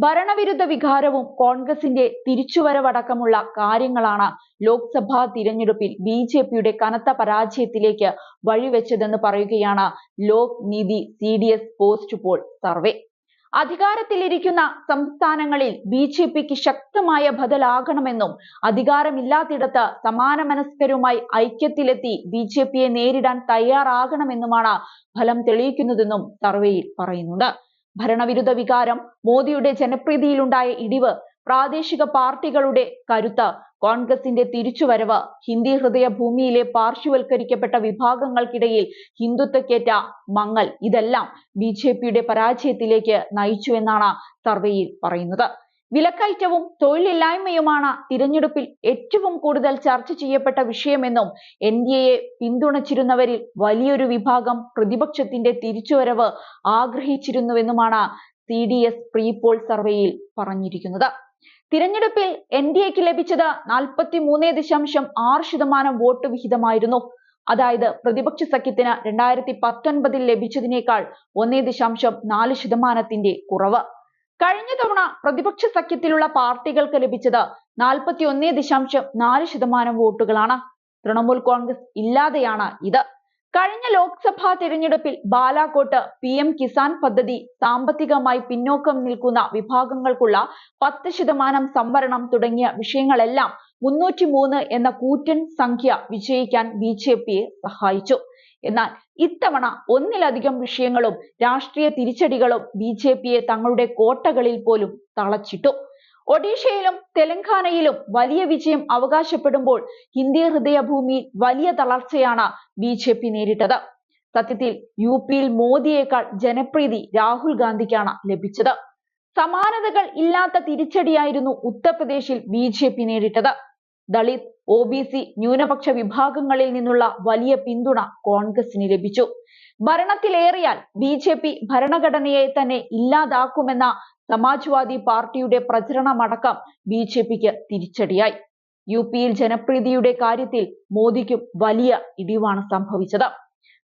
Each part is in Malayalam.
ഭരണവിരുദ്ധ വികാരവും കോൺഗ്രസിന്റെ തിരിച്ചുവരവടക്കമുള്ള കാര്യങ്ങളാണ് ലോക്സഭാ തിരഞ്ഞെടുപ്പിൽ ബിജെപിയുടെ കനത്ത പരാജയത്തിലേക്ക് വഴിവെച്ചതെന്ന് പറയുകയാണ് ലോക് നീതി CDS പോസ്റ്റ് പോൾ സർവേ. അധികാരത്തിലിരിക്കുന്ന സംസ്ഥാനങ്ങളിൽ ബിജെപിക്ക് ശക്തമായ ബദലാകണമെന്നും അധികാരമില്ലാത്തിടത്ത് സമാനമനസ്കരുമായി ഐക്യത്തിലെത്തി ബിജെപിയെ നേരിടാൻ തയ്യാറാകണമെന്നുമാണ് ഫലം തെളിയിക്കുന്നതെന്നും സർവേയിൽ പറയുന്നുണ്ട്. ഭരണവിരുദ്ധ വികാരം, മോദിയുടെ ജനപ്രീതിയിലുണ്ടായ ഇടിവ്, പ്രാദേശിക പാർട്ടികളുടെ കരുത്ത്, കോൺഗ്രസിന്റെ തിരിച്ചുവരവ്, ഹിന്ദി ഹൃദയ ഭൂമിയിലെ പാർശ്വവൽക്കരിക്കപ്പെട്ട വിഭാഗങ്ങൾക്കിടയിൽ ഹിന്ദുത്വക്കേറ്റ മങ്ങൽ ഇതെല്ലാം ബിജെപിയുടെ പരാജയത്തിലേക്ക് നയിച്ചുവെന്നാണ് സർവേയിൽ പറയുന്നത്. വിലക്കയറ്റവും തൊഴിലില്ലായ്മയുമാണ് തിരഞ്ഞെടുപ്പിൽ ഏറ്റവും കൂടുതൽ ചർച്ച ചെയ്യപ്പെട്ട വിഷയമെന്നും NDAയെ പിന്തുണച്ചിരുന്നവരിൽ വലിയൊരു വിഭാഗം പ്രതിപക്ഷത്തിന്റെ തിരിച്ചുവരവ് ആഗ്രഹിച്ചിരുന്നുവെന്നുമാണ് CDS പ്രീ പോൾ സർവേയിൽ പറഞ്ഞിരിക്കുന്നത്. തിരഞ്ഞെടുപ്പിൽ NDAയ്ക്ക് ലഭിച്ചത് 43.6% വോട്ട് വിഹിതമായിരുന്നു. അതായത് പ്രതിപക്ഷ സഖ്യത്തിന് 2019 ലഭിച്ചതിനേക്കാൾ 1.4% കുറവ്. കഴിഞ്ഞ തവണ പ്രതിപക്ഷ സഖ്യത്തിലുള്ള പാർട്ടികൾക്ക് ലഭിച്ചത് 41.4% വോട്ടുകളാണ്. തൃണമൂൽ കോൺഗ്രസ് ഇല്ലാതെയാണ് ഇത്. കഴിഞ്ഞ ലോക്സഭാ തിരഞ്ഞെടുപ്പിൽ ബാലാകോട്ട് PM കിസാൻ പദ്ധതി, സാമ്പത്തികമായി പിന്നോക്കം നിൽക്കുന്ന വിഭാഗങ്ങൾക്കുള്ള 10% സംവരണം തുടങ്ങിയ വിഷയങ്ങളെല്ലാം 303 എന്ന കൂറ്റൻ സംഖ്യ വിജയിക്കാൻ ബിജെപിയെ സഹായിച്ചു. എന്നാൽ ഇത്തവണ ഒന്നിലധികം വിഷയങ്ങളും രാഷ്ട്രീയ തിരിച്ചടികളും ബിജെപിയെ തങ്ങളുടെ കോട്ടകളിൽ പോലും തളച്ചിട്ടു. ഒഡീഷയിലും തെലങ്കാനയിലും വലിയ വിജയം അവകാശപ്പെടുമ്പോൾ ഹിന്ദി ഹൃദയഭൂമിയിൽ വലിയ തളർച്ചയാണ് ബിജെപി നേരിട്ടത്. സത്യത്തിൽ UPയിൽ മോദിയേക്കാൾ ജനപ്രീതി രാഹുൽ ഗാന്ധിക്കാണ് ലഭിച്ചത്. സമാനതകൾ ഇല്ലാത്ത തിരിച്ചടിയായിരുന്നു ഉത്തർപ്രദേശിൽ ബിജെപി നേരിട്ടത്. ദളിത്, OBC, ന്യൂനപക്ഷ വിഭാഗങ്ങളിൽ നിന്നുള്ള വലിയ പിന്തുണ കോൺഗ്രസിന് ലഭിച്ചു. ഭരണത്തിലേറിയാൽ ബിജെപി ഭരണഘടനയെ തന്നെ ഇല്ലാതാക്കുമെന്ന സമാജ്വാദി പാർട്ടിയുടെ പ്രചരണമടക്കം ബിജെപിക്ക് തിരിച്ചടിയായി. UPയിൽ ജനപ്രീതിയുടെ കാര്യത്തിൽ മോദിക്കും വലിയ ഇടിവാണ് സംഭവിച്ചത്.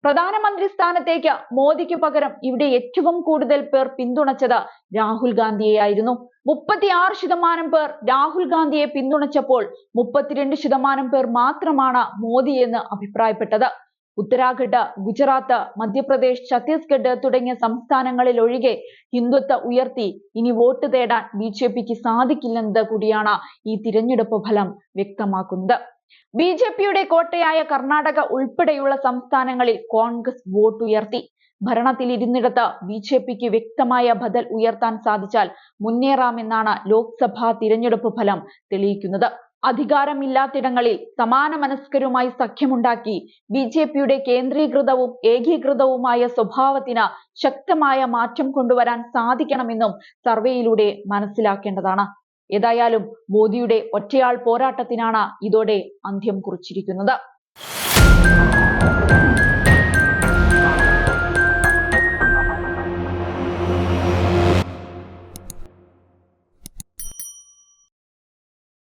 പ്രധാനമന്ത്രി സ്ഥാനത്തേക്ക് മോദിക്ക് പകരം ഇവിടെ ഏറ്റവും കൂടുതൽ പേർ പിന്തുണച്ചത് രാഹുൽ ഗാന്ധിയെയായിരുന്നു. 36% പേർ രാഹുൽ ഗാന്ധിയെ പിന്തുണച്ചപ്പോൾ 32% പേർ മാത്രമാണ് മോദിയെന്ന് അഭിപ്രായപ്പെട്ടത്. ഉത്തരാഖണ്ഡ്, ഗുജറാത്ത്, മധ്യപ്രദേശ്, ഛത്തീസ്ഗഡ് തുടങ്ങിയ സംസ്ഥാനങ്ങളിൽ ഒഴികെ ഹിന്ദുത്വ ഉയർത്തി ഇനി വോട്ട് തേടാൻ ബിജെപിക്ക് സാധിക്കില്ലെന്നത് കൂടിയാണ് ഈ തിരഞ്ഞെടുപ്പ് ഫലം വ്യക്തമാക്കുന്നത്. ബിജെപിയുടെ കോട്ടയായ കർണാടക ഉൾപ്പെടെയുള്ള സംസ്ഥാനങ്ങളിൽ കോൺഗ്രസ് വോട്ടുയർത്തി. ഭരണത്തിലിരുന്നിടത്ത് ബിജെപിക്ക് വ്യക്തമായ ബദൽ ഉയർത്താൻ സാധിച്ചാൽ മുന്നേറാമെന്നാണ് ലോക്സഭാ തിരഞ്ഞെടുപ്പ് ഫലം തെളിയിക്കുന്നത്. അധികാരമില്ലാത്തിടങ്ങളിൽ സമാനമനസ്കരുമായി സഖ്യമുണ്ടാക്കി ബിജെപിയുടെ കേന്ദ്രീകൃതവും ഏകീകൃതവുമായ സ്വഭാവത്തിന് ശക്തമായ മാറ്റം കൊണ്ടുവരാൻ സാധിക്കണമെന്നും സർവേയിലൂടെ മനസ്സിലാക്കേണ്ടതാണ്. ഏതായാലും മോദിയുടെ ഒറ്റയാൾ പോരാട്ടത്തിനാണ് ഇതോടെ അന്ത്യം കുറിച്ചിരിക്കുന്നത്.